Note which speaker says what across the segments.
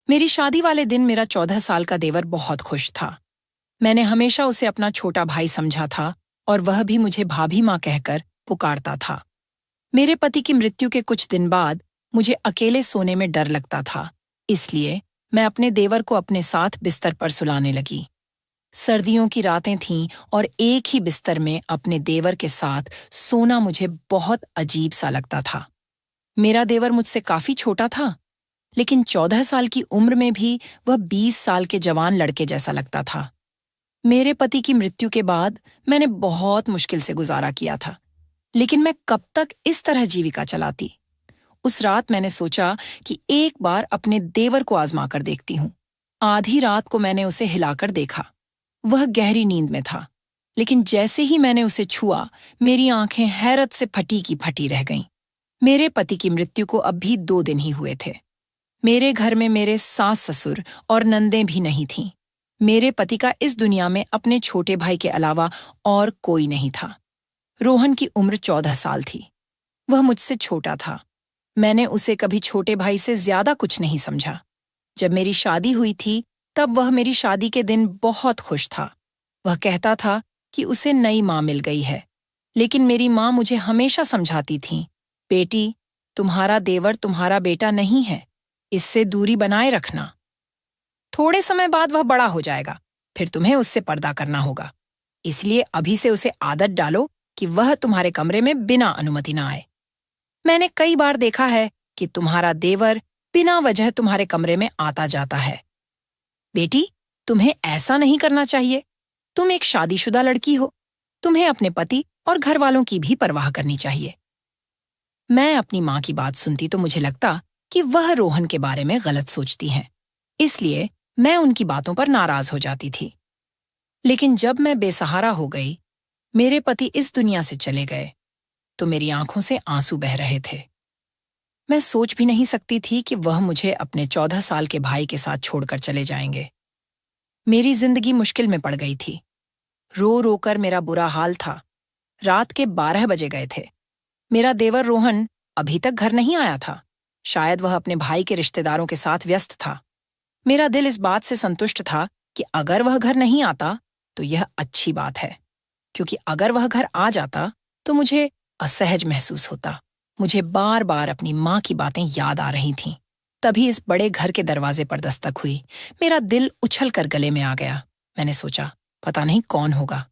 Speaker 1: मेरी शादी वाले दिन मेरा 14 साल का देवर बहुत खुश था। मैंने हमेशा उसे अपना छोटा भाई समझा था और वह भी मुझे भाभी माँ कहकर पुकारता था। मेरे पति की मृत्यु के कुछ दिन बाद मुझे अकेले सोने में डर लगता था, इसलिए मैं अपने देवर को अपने साथ बिस्तर पर सुलाने लगी। सर्दियों की रातें थीं और एक ही बिस्तर में अपने देवर के साथ सोना मुझे बहुत अजीब सा लगता था। मेरा देवर मुझसे काफी छोटा था, लेकिन 14 साल की उम्र में भी वह 20 साल के जवान लड़के जैसा लगता था। मेरे पति की मृत्यु के बाद मैंने बहुत मुश्किल से गुजारा किया था, लेकिन मैं कब तक इस तरह जीविका चलाती। उस रात मैंने सोचा कि एक बार अपने देवर को आजमा कर देखती हूँ। आधी रात को मैंने उसे हिलाकर देखा। वह गहरी नींद में था, लेकिन जैसे ही मैंने उसे छुआ, मेरी आंखें हैरत से फटी की फटी रह गईं। मेरे पति की मृत्यु को अब भी 2 दिन ही हुए थे। मेरे घर में मेरे सास ससुर और नंदें भी नहीं थीं। मेरे पति का इस दुनिया में अपने छोटे भाई के अलावा और कोई नहीं था। रोहन की उम्र 14 साल थी। वह मुझसे छोटा था। मैंने उसे कभी छोटे भाई से ज्यादा कुछ नहीं समझा। जब मेरी शादी हुई थी, तब वह मेरी शादी के दिन बहुत खुश था। वह कहता था कि उसे नई माँ मिल गई है, लेकिन मेरी माँ मुझे हमेशा समझाती थी, बेटी, तुम्हारा देवर तुम्हारा बेटा नहीं है, इससे दूरी बनाए रखना। थोड़े समय बाद वह बड़ा हो जाएगा, फिर तुम्हें उससे पर्दा करना होगा। इसलिए अभी से उसे आदत डालो कि वह तुम्हारे कमरे में बिना अनुमति ना आए। मैंने कई बार देखा है कि तुम्हारा देवर बिना वजह तुम्हारे कमरे में आता जाता है। बेटी, तुम्हें ऐसा नहीं करना चाहिए। तुम एक शादीशुदा लड़की हो। तुम्हें अपने पति और घर वालों की भी परवाह करनी चाहिए। मैं अपनी माँ की बात सुनती तो मुझे लगता कि वह रोहन के बारे में गलत सोचती हैं। इसलिए मैं उनकी बातों पर नाराज हो जाती थी। लेकिन जब मैं बेसहारा हो गई, मेरे पति इस दुनिया से चले गए, तो मेरी आंखों से आंसू बह रहे थे। मैं सोच भी नहीं सकती थी कि वह मुझे अपने 14 साल के भाई के साथ छोड़कर चले जाएंगे। मेरी जिंदगी मुश्किल में पड़ गई थी। रो रो कर मेरा बुरा हाल था। रात के 12 बजे गए थे। मेरा देवर रोहन अभी तक घर नहीं आया था। शायद वह अपने भाई के रिश्तेदारों के साथ व्यस्त था। मेरा दिल इस बात से संतुष्ट था कि अगर वह घर नहीं आता तो यह अच्छी बात है, क्योंकि अगर वह घर आ जाता तो मुझे असहज महसूस होता। मुझे बार बार अपनी माँ की बातें याद आ रही थीं। तभी इस बड़े घर के दरवाजे पर दस्तक हुई। मेरा दिल उछल कर गले में आ गया। मैंने सोचा, पता नहीं कौन होगा,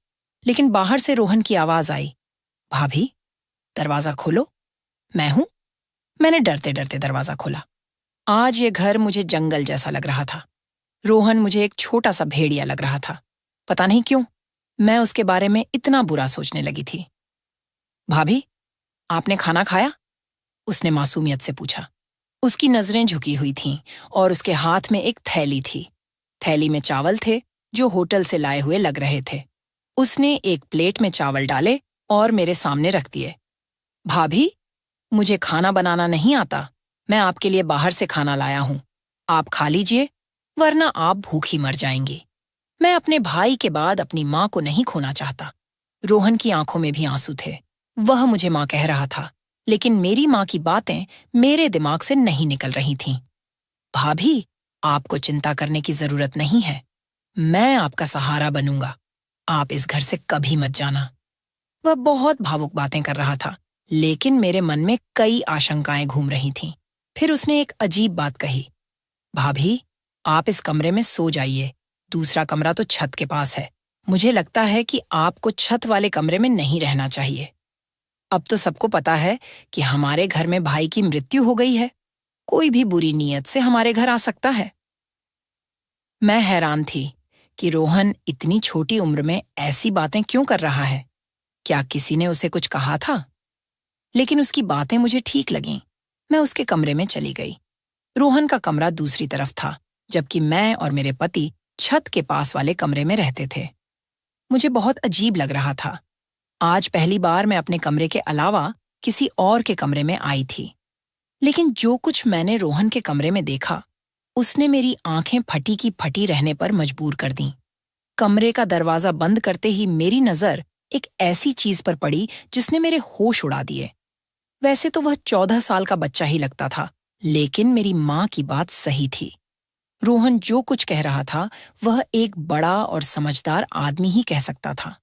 Speaker 1: लेकिन बाहर से रोहन की आवाज आई, भाभी, दरवाजा खोलो, मैं हूं। मैंने डरते डरते दरवाजा खोला। आज ये घर मुझे जंगल जैसा लग रहा था। रोहन मुझे एक छोटा सा भेड़िया लग रहा था। पता नहीं क्यों मैं उसके बारे में इतना बुरा सोचने लगी थी। भाभी, आपने खाना खाया? उसने मासूमियत से पूछा। उसकी नजरें झुकी हुई थीं और उसके हाथ में एक थैली थी। थैली में चावल थे जो होटल से लाए हुए लग रहे थे। उसने एक प्लेट में चावल डाले और मेरे सामने रख दिए। भाभी, मुझे खाना बनाना नहीं आता। मैं आपके लिए बाहर से खाना लाया हूं। आप खा लीजिए, वरना आप भूखी मर जाएंगी। मैं अपने भाई के बाद अपनी माँ को नहीं खोना चाहता। रोहन की आंखों में भी आंसू थे। वह मुझे माँ कह रहा था, लेकिन मेरी माँ की बातें मेरे दिमाग से नहीं निकल रही थीं। भाभी, आपको चिंता करने की जरूरत नहीं है। मैं आपका सहारा बनूंगा। आप इस घर से कभी मत जाना। वह बहुत भावुक बातें कर रहा था, लेकिन मेरे मन में कई आशंकाएं घूम रही थीं। फिर उसने एक अजीब बात कही, भाभी, आप इस कमरे में सो जाइए। दूसरा कमरा तो छत के पास है। मुझे लगता है कि आपको छत वाले कमरे में नहीं रहना चाहिए। अब तो सबको पता है कि हमारे घर में भाई की मृत्यु हो गई है। कोई भी बुरी नीयत से हमारे घर आ सकता है। मैं हैरान थी कि रोहन इतनी छोटी उम्र में ऐसी बातें क्यों कर रहा है। क्या किसी ने उसे कुछ कहा था? लेकिन उसकी बातें मुझे ठीक लगीं। मैं उसके कमरे में चली गई। रोहन का कमरा दूसरी तरफ था, जबकि मैं और मेरे पति छत के पास वाले कमरे में रहते थे। मुझे बहुत अजीब लग रहा था। आज पहली बार मैं अपने कमरे के अलावा किसी और के कमरे में आई थी। लेकिन जो कुछ मैंने रोहन के कमरे में देखा, उसने मेरी आंखें फटी की फटी रहने पर मजबूर कर दीं। कमरे का दरवाजा बंद करते ही मेरी नजर एक ऐसी चीज पर पड़ी जिसने मेरे होश उड़ा दिए। वैसे तो वह 14 साल का बच्चा ही लगता था, लेकिन मेरी माँ की बात सही थी। रोहन जो कुछ कह रहा था वह एक बड़ा और समझदार आदमी ही कह सकता था।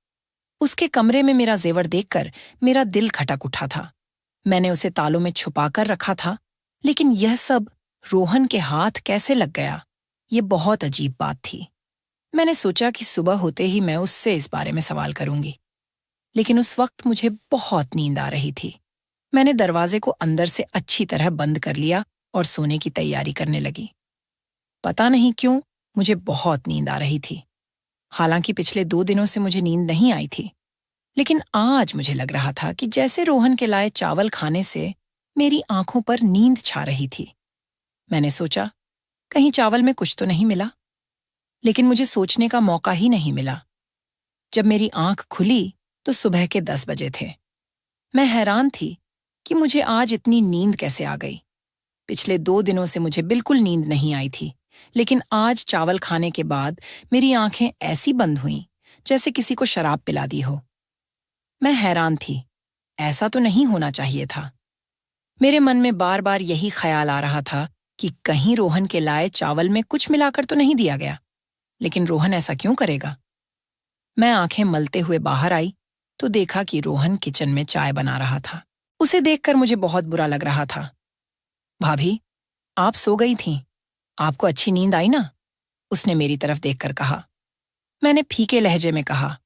Speaker 1: उसके कमरे में मेरा जेवर देखकर मेरा दिल खटक उठा था। मैंने उसे तालों में छुपा कर रखा था, लेकिन यह सब रोहन के हाथ कैसे लग गया, ये बहुत अजीब बात थी। मैंने सोचा कि सुबह होते ही मैं उससे इस बारे में सवाल करूंगी, लेकिन उस वक्त मुझे बहुत नींद आ रही थी। मैंने दरवाजे को अंदर से अच्छी तरह बंद कर लिया और सोने की तैयारी करने लगी। पता नहीं क्यों मुझे बहुत नींद आ रही थी। हालांकि पिछले 2 दिनों से मुझे नींद नहीं आई थी, लेकिन आज मुझे लग रहा था कि जैसे रोहन के लाए चावल खाने से मेरी आंखों पर नींद छा रही थी। मैंने सोचा, कहीं चावल में कुछ तो नहीं मिला, लेकिन मुझे सोचने का मौका ही नहीं मिला। जब मेरी आंख खुली तो सुबह के 10 बजे थे। मैं हैरान थी कि मुझे आज इतनी नींद कैसे आ गई। पिछले 2 दिनों से मुझे बिल्कुल नींद नहीं आई थी, लेकिन आज चावल खाने के बाद मेरी आंखें ऐसी बंद हुईं जैसे किसी को शराब पिला दी हो। मैं हैरान थी, ऐसा तो नहीं होना चाहिए था। मेरे मन में बार बार यही ख्याल आ रहा था कि कहीं रोहन के लाए चावल में कुछ मिलाकर तो नहीं दिया गया। लेकिन रोहन ऐसा क्यों करेगा? मैं आंखें मलते हुए बाहर आई तो देखा कि रोहन किचन में चाय बना रहा था। उसे देखकर मुझे बहुत बुरा लग रहा था। भाभी, आप सो गई थीं। आपको अच्छी नींद आई ना? उसने मेरी तरफ देखकर कहा। मैंने फीके लहजे में कहा,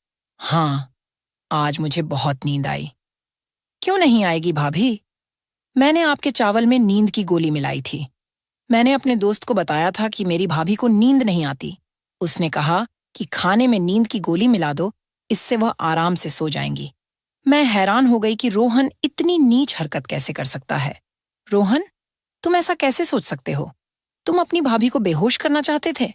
Speaker 1: हाँ, आज मुझे बहुत नींद आई। क्यों नहीं आएगी भाभी? मैंने आपके चावल में नींद की गोली मिलाई थी। मैंने अपने दोस्त को बताया था कि मेरी भाभी को नींद नहीं आती। उसने कहा कि खाने में नींद की गोली मिला दो, इससे वह आराम से सो जाएंगी। मैं हैरान हो गई कि रोहन इतनी नीच हरकत कैसे कर सकता है। रोहन, तुम ऐसा कैसे सोच सकते हो? तुम अपनी भाभी को बेहोश करना चाहते थे?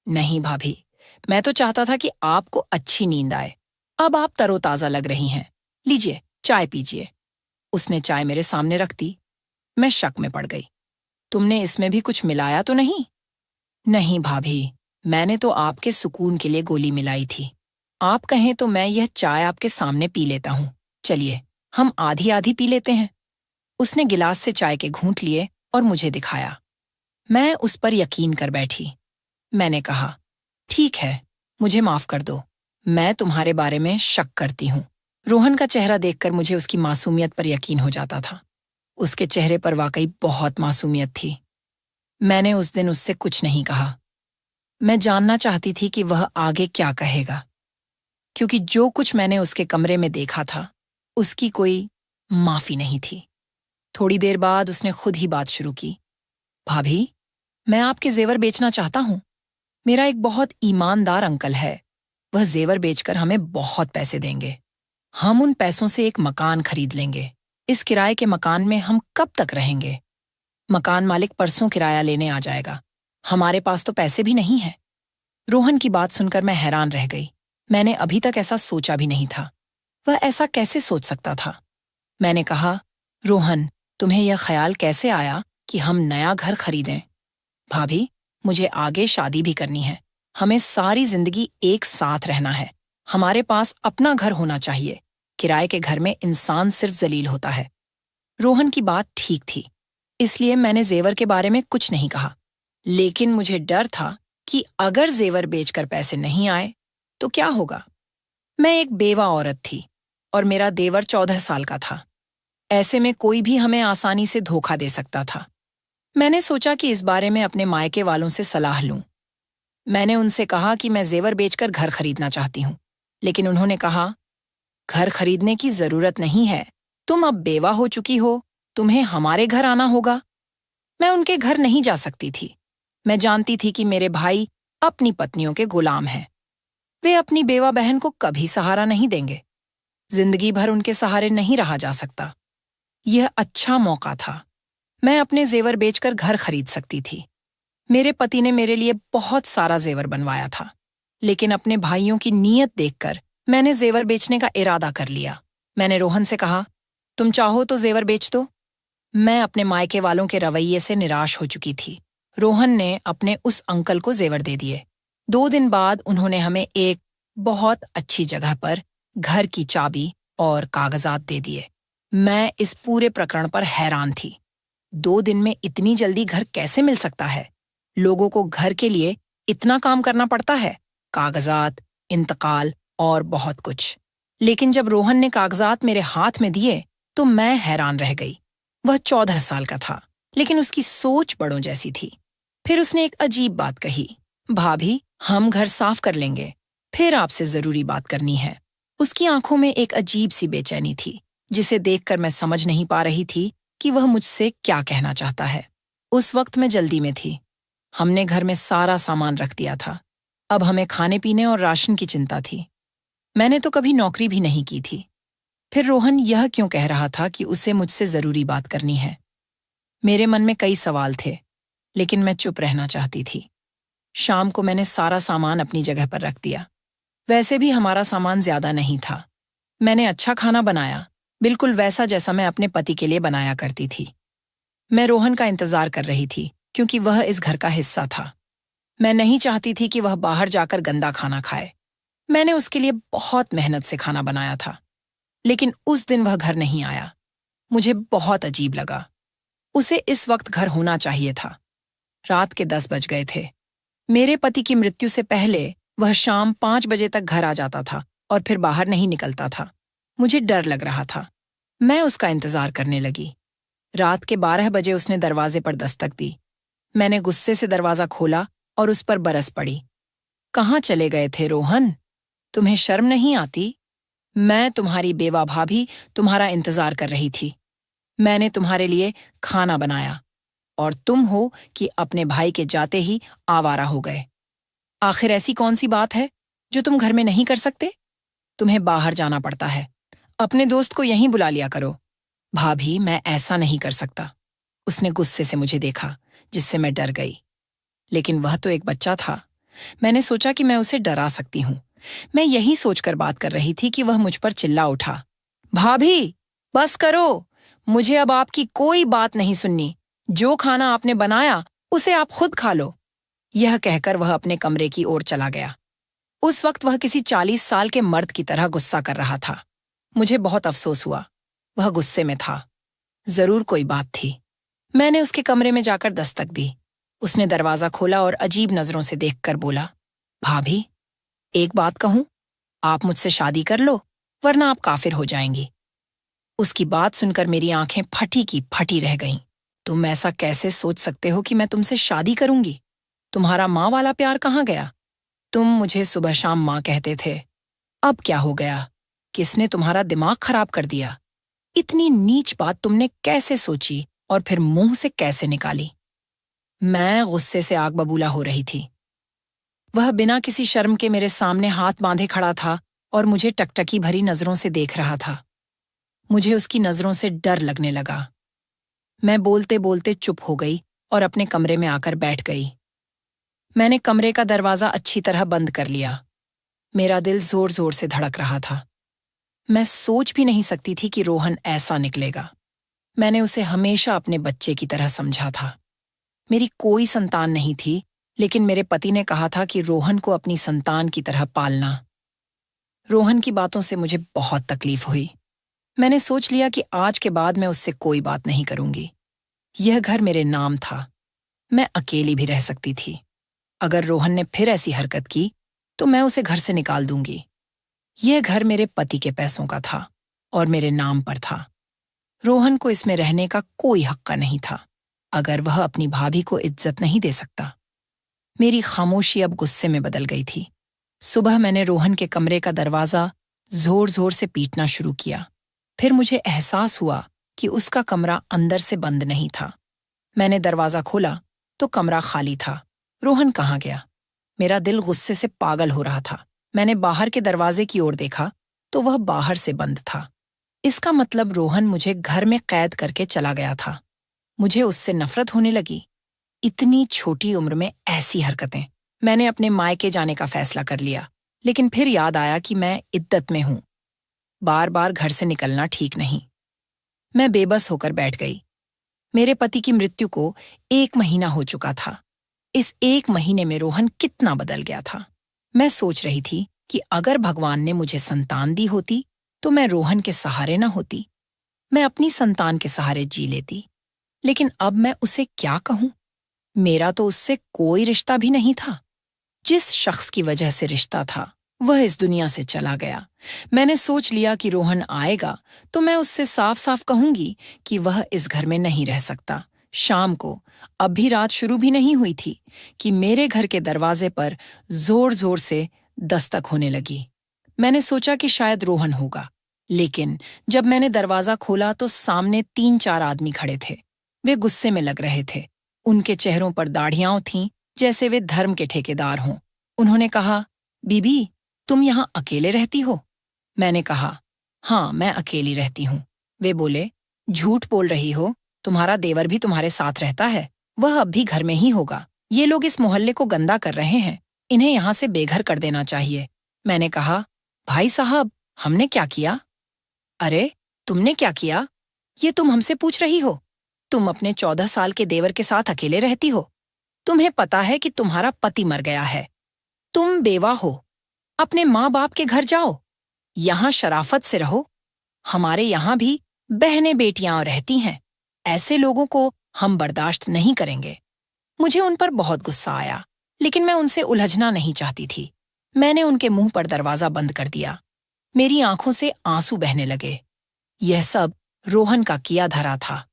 Speaker 1: नहीं भाभी, मैं तो चाहता था कि आपको अच्छी नींद आए। अब आप तरोताजा लग रही हैं। लीजिए, चाय पीजिए। उसने चाय मेरे सामने रख दी। मैं शक में पड़ गई। तुमने इसमें भी कुछ मिलाया तो नहीं? नहीं भाभी, मैंने तो आपके सुकून के लिए गोली मिलाई थी। आप कहें तो मैं यह चाय आपके सामने पी लेता हूँ। चलिए, हम आधी आधी पी लेते हैं। उसने गिलास से चाय के घूंट लिए और मुझे दिखाया। मैं उस पर यकीन कर बैठी। मैंने कहा, ठीक है, मुझे माफ कर दो। मैं तुम्हारे बारे में शक करती हूँ। रोहन का चेहरा देखकर मुझे उसकी मासूमियत पर यकीन हो जाता था। उसके चेहरे पर वाकई बहुत मासूमियत थी। मैंने उस दिन उससे कुछ नहीं कहा। मैं जानना चाहती थी कि वह आगे क्या कहेगा, क्योंकि जो कुछ मैंने उसके कमरे में देखा था उसकी कोई माफी नहीं थी। थोड़ी देर बाद उसने खुद ही बात शुरू की। भाभी, मैं आपके जेवर बेचना चाहता हूँ। मेरा एक बहुत ईमानदार अंकल है। वह जेवर बेचकर हमें बहुत पैसे देंगे। हम उन पैसों से एक मकान खरीद लेंगे। इस किराए के मकान में हम कब तक रहेंगे? मकान मालिक परसों किराया लेने आ जाएगा। हमारे पास तो पैसे भी नहीं हैं। रोहन की बात सुनकर मैं हैरान रह गई। मैंने अभी तक ऐसा सोचा भी नहीं था। वह ऐसा कैसे सोच सकता था? मैंने कहा, रोहन, तुम्हें यह ख्याल कैसे आया कि हम नया घर खरीदें? भाभी, मुझे आगे शादी भी करनी है। हमें सारी जिंदगी एक साथ रहना है। हमारे पास अपना घर होना चाहिए। किराए के घर में इंसान सिर्फ जलील होता है। रोहन की बात ठीक थी, इसलिए मैंने जेवर के बारे में कुछ नहीं कहा। लेकिन मुझे डर था कि अगर जेवर बेचकर पैसे नहीं आए तो क्या होगा? मैं एक बेवा औरत थी और मेरा देवर 14 साल का था। ऐसे में कोई भी हमें आसानी से धोखा दे सकता था। मैंने सोचा कि इस बारे में अपने मायके वालों से सलाह लूं। मैंने उनसे कहा कि मैं जेवर बेचकर घर खरीदना चाहती हूं, लेकिन उन्होंने कहा, घर खरीदने की जरूरत नहीं है। तुम अब बेवा हो चुकी हो, तुम्हें हमारे घर आना होगा। मैं उनके घर नहीं जा सकती थी। मैं जानती थी कि मेरे भाई अपनी पत्नियों के गुलाम हैं। वे अपनी बेवा बहन को कभी सहारा नहीं देंगे। जिंदगी भर उनके सहारे नहीं रहा जा सकता। यह अच्छा मौका था। मैं अपने जेवर बेचकर घर खरीद सकती थी। मेरे पति ने मेरे लिए बहुत सारा जेवर बनवाया था, लेकिन अपने भाइयों की नीयत देखकर मैंने जेवर बेचने का इरादा कर लिया। मैंने रोहन से कहा, तुम चाहो तो जेवर बेच दो। मैं अपने मायके वालों के रवैये से निराश हो चुकी थी। रोहन ने अपने उस अंकल को जेवर दे दिए। 2 दिन बाद उन्होंने हमें एक बहुत अच्छी जगह पर घर की चाबी और कागजात दे दिए। मैं इस पूरे प्रकरण पर हैरान थी। 2 दिन में इतनी जल्दी घर कैसे मिल सकता है? लोगों को घर के लिए इतना काम करना पड़ता है, कागजात, इंतकाल और बहुत कुछ। लेकिन जब रोहन ने कागजात मेरे हाथ में दिए तो मैं हैरान रह गई। वह 14 साल का था, लेकिन उसकी सोच बड़ों जैसी थी। फिर उसने एक अजीब बात कही, भाभी, हम घर साफ कर लेंगे, फिर आपसे जरूरी बात करनी है। उसकी आंखों में एक अजीब सी बेचैनी थी, जिसे देखकर मैं समझ नहीं पा रही थी कि वह मुझसे क्या कहना चाहता है। उस वक्त मैं जल्दी में थी। हमने घर में सारा सामान रख दिया था। अब हमें खाने पीने और राशन की चिंता थी। मैंने तो कभी नौकरी भी नहीं की थी। फिर रोहन यह क्यों कह रहा था कि उसे मुझसे जरूरी बात करनी है? मेरे मन में कई सवाल थे, लेकिन मैं चुप रहना चाहती थी। शाम को मैंने सारा सामान अपनी जगह पर रख दिया। वैसे भी हमारा सामान ज्यादा नहीं था। मैंने अच्छा खाना बनाया, बिल्कुल वैसा जैसा मैं अपने पति के लिए बनाया करती थी। मैं रोहन का इंतजार कर रही थी, क्योंकि वह इस घर का हिस्सा था। मैं नहीं चाहती थी कि वह बाहर जाकर गंदा खाना खाए। मैंने उसके लिए बहुत मेहनत से खाना बनाया था, लेकिन उस दिन वह घर नहीं आया। मुझे बहुत अजीब लगा। उसे इस वक्त घर होना चाहिए था। रात के 10 बज गए थे। मेरे पति की मृत्यु से पहले वह शाम 5 बजे तक घर आ जाता था और फिर बाहर नहीं निकलता था। मुझे डर लग रहा था। मैं उसका इंतजार करने लगी। रात के 12 बजे उसने दरवाजे पर दस्तक दी। मैंने गुस्से से दरवाजा खोला और उस पर बरस पड़ी। कहाँ चले गए थे रोहन? तुम्हें शर्म नहीं आती? मैं तुम्हारी बेवा भाभी तुम्हारा इंतजार कर रही थी। मैंने तुम्हारे लिए खाना बनाया और तुम हो कि अपने भाई के जाते ही आवारा हो गए। आखिर ऐसी कौन सी बात है जो तुम घर में नहीं कर सकते? तुम्हें बाहर जाना पड़ता है। अपने दोस्त को यहीं बुला लिया करो। भाभी, मैं ऐसा नहीं कर सकता। उसने गुस्से से मुझे देखा, जिससे मैं डर गई। लेकिन वह तो एक बच्चा था। मैंने सोचा कि मैं उसे डरा सकती हूँ। मैं यही सोचकर बात कर रही थी कि वह मुझ पर चिल्ला उठा, भाभी, बस करो। मुझे अब आपकी कोई बात नहीं सुननी। जो खाना आपने बनाया उसे आप खुद खा लो। यह कहकर वह अपने कमरे की ओर चला गया। उस वक्त वह किसी 40 साल के मर्द की तरह गुस्सा कर रहा था। मुझे बहुत अफसोस हुआ। वह गुस्से में था। जरूर कोई बात थी। मैंने उसके कमरे में जाकर दस्तक दी। उसने दरवाजा खोला और अजीब नजरों से देखकर बोला, भाभी, एक बात कहूं, आप मुझसे शादी कर लो, वरना आप काफिर हो जाएंगी। उसकी बात सुनकर मेरी आंखें फटी की फटी रह गईं। तुम ऐसा कैसे सोच सकते हो कि मैं तुमसे शादी करूंगी? तुम्हारा माँ वाला प्यार कहाँ गया? तुम मुझे सुबह शाम माँ कहते थे। अब क्या हो गया? किसने तुम्हारा दिमाग खराब कर दिया? इतनी नीच बात तुमने कैसे सोची और फिर मुंह से कैसे निकाली? मैं गुस्से से आग बबूला हो रही थी। वह बिना किसी शर्म के मेरे सामने हाथ बांधे खड़ा था और मुझे टकटकी भरी नजरों से देख रहा था। मुझे उसकी नजरों से डर लगने लगा। मैं बोलते बोलते चुप हो गई और अपने कमरे में आकर बैठ गई। मैंने कमरे का दरवाजा अच्छी तरह बंद कर लिया। मेरा दिल जोर जोर से धड़क रहा था। मैं सोच भी नहीं सकती थी कि रोहन ऐसा निकलेगा। मैंने उसे हमेशा अपने बच्चे की तरह समझा था। मेरी कोई संतान नहीं थी, लेकिन मेरे पति ने कहा था कि रोहन को अपनी संतान की तरह पालना। रोहन की बातों से मुझे बहुत तकलीफ हुई। मैंने सोच लिया कि आज के बाद मैं उससे कोई बात नहीं करूंगी। यह घर मेरे नाम था। मैं अकेली भी रह सकती थी। अगर रोहन ने फिर ऐसी हरकत की तो मैं उसे घर से निकाल दूंगी। यह घर मेरे पति के पैसों का था और मेरे नाम पर था। रोहन को इसमें रहने का कोई हक्का नहीं था, अगर वह अपनी भाभी को इज्जत नहीं दे सकता। मेरी खामोशी अब गुस्से में बदल गई थी। सुबह मैंने रोहन के कमरे का दरवाजा जोर जोर से पीटना शुरू किया। फिर मुझे एहसास हुआ कि उसका कमरा अंदर से बंद नहीं था। मैंने दरवाजा खोला तो कमरा खाली था। रोहन कहाँ गया? मेरा दिल गुस्से से पागल हो रहा था। मैंने बाहर के दरवाजे की ओर देखा तो वह बाहर से बंद था। इसका मतलब रोहन मुझे घर में कैद करके चला गया था। मुझे उससे नफरत होने लगी। इतनी छोटी उम्र में ऐसी हरकतें। मैंने अपने मायके जाने का फैसला कर लिया, लेकिन फिर याद आया कि मैं इद्दत में हूं। बार बार घर से निकलना ठीक नहीं। मैं बेबस होकर बैठ गई। मेरे पति की मृत्यु को 1 महीना हो चुका था। इस 1 महीने में रोहन कितना बदल गया था। मैं सोच रही थी कि अगर भगवान ने मुझे संतान दी होती तो मैं रोहन के सहारे न होती। मैं अपनी संतान के सहारे जी लेती। लेकिन अब मैं उसे क्या कहूं? मेरा तो उससे कोई रिश्ता भी नहीं था। जिस शख्स की वजह से रिश्ता था वह इस दुनिया से चला गया। मैंने सोच लिया कि रोहन आएगा तो मैं उससे साफ साफ कहूंगी कि वह इस घर में नहीं रह सकता। शाम को, अब भी रात शुरू भी नहीं हुई थी, कि मेरे घर के दरवाजे पर जोर जोर से दस्तक होने लगी। मैंने सोचा कि शायद रोहन होगा, लेकिन जब मैंने दरवाजा खोला तो सामने 3-4 आदमी खड़े थे। वे गुस्से में लग रहे थे। उनके चेहरों पर दाढ़ियां थीं, जैसे वे धर्म के ठेकेदार हों। उन्होंने कहा, बीबी, तुम यहाँ अकेले रहती हो? मैंने कहा, हाँ, मैं अकेली रहती हूँ। वे बोले, झूठ बोल रही हो, तुम्हारा देवर भी तुम्हारे साथ रहता है। वह अब भी घर में ही होगा। ये लोग इस मोहल्ले को गंदा कर रहे हैं, इन्हें यहाँ से बेघर कर देना चाहिए। मैंने कहा, भाई साहब, हमने क्या किया? अरे, तुमने क्या किया? ये तुम हमसे पूछ रही हो? तुम अपने 14 साल के देवर के साथ अकेले रहती हो। तुम्हें पता है कि तुम्हारा पति मर गया है। तुम बेवा हो। अपने माँ बाप के घर जाओ। यहाँ शराफत से रहो। हमारे यहाँ भी बहनें बेटियां रहती हैं। ऐसे लोगों को हम बर्दाश्त नहीं करेंगे। मुझे उन पर बहुत गुस्सा आया, लेकिन मैं उनसे उलझना नहीं चाहती थी। मैंने उनके मुंह पर दरवाजा बंद कर दिया। मेरी आंखों से आंसू बहने लगे। यह सब रोहन का किया धरा था।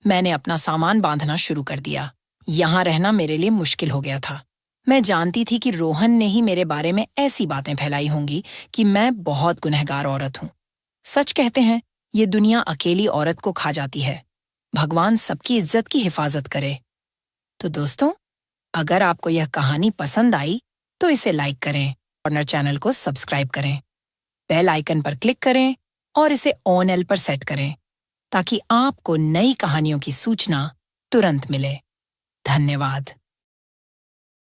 Speaker 1: मैंने अपना सामान बांधना शुरू कर दिया। यहाँ रहना मेरे लिए मुश्किल हो गया था। मैं जानती थी कि रोहन ने ही मेरे बारे में ऐसी बातें फैलाई होंगी कि मैं बहुत गुनहगार औरत हूँ। सच कहते हैं, ये दुनिया अकेली औरत को खा जाती है। भगवान सबकी इज्जत की हिफाजत करे। तो दोस्तों, अगर आपको यह कहानी पसंद आई तो इसे लाइक करें, कॉर्नर चैनल को सब्सक्राइब करें, बेल आइकन पर क्लिक करें और इसे ऑन एल पर सेट करें, ताकि आपको नई कहानियों की सूचना तुरंत मिले। धन्यवाद।